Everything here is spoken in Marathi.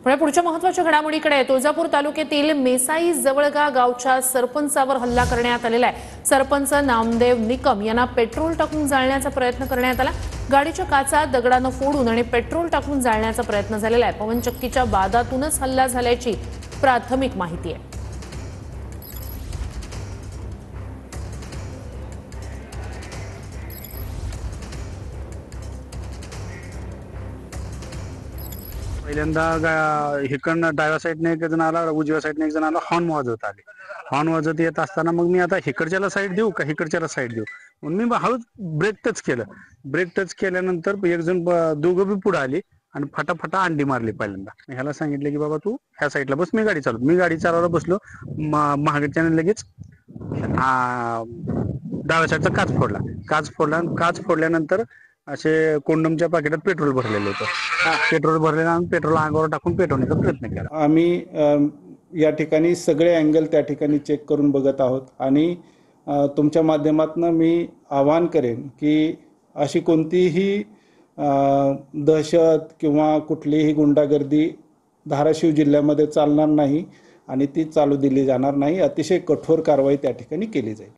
पुढच्या महत्त्वाच्या घडामोडीकडे तुळजापूर तालुक्यातील मेसाई जवळगा गावच्या सरपंचावर हल्ला करण्यात आलेला आहे। सरपंच नामदेव निकम यांना पेट्रोल टाकून जाळण्याचा प्रयत्न करण्यात आला। गाडीच्या काचा दगडाने फोडून आणि पेट्रोल टाकून जाळण्याचा प्रयत्न झालेला आहे। पवनचक्कीच्या वादातूनच हल्ला झाल्याची प्राथमिक माहिती आहे। पहिल्यांदा हिकडनं डाव्या साईडने एक जण आला, उजव्या साईडने एक जण आला, हॉर्न वाजवत आले। हॉर्न वाजवत येत असताना मग मी आता हिकडच्याला साईड देऊ का हिकडच्याला साईड देऊ म्हणून मी हळूच ब्रेक टच केलं। ब्रेक टच केल्यानंतर एक जण दोघं बी पुढे आली आणि फटाफटा अंडी मारली। पहिल्यांदा ह्याला सांगितलं की बाबा तू ह्या साईडला बस, मी गाडी चालवतो। मी गाडी चालवायला बसलो, महागडच्याने लगेच डाव्या साईडचा काच फोडला। काच फोडल्यानंतर असे कोंडमच्या पाकिटात पेट्रोल भरलेलं होतं। पेट्रोल भरलेलं पेट्रोल अंगावर टाकून पेटवण्याचा प्रयत्न केला। आम्ही या ठिकाणी सगळे अँगल त्या ठिकाणी चेक करून बघत आहोत आणि तुमच्या माध्यमातून मी आवाहन करेन की अशी कोणतीही दहशत किंवा कुठलीही गुंडागर्दी धाराशिव जिल्ह्यामध्ये चालणार नाही आणि ती चालू दिली जाणार नाही। अतिशय कठोर कारवाई त्या ठिकाणी केली जाईल।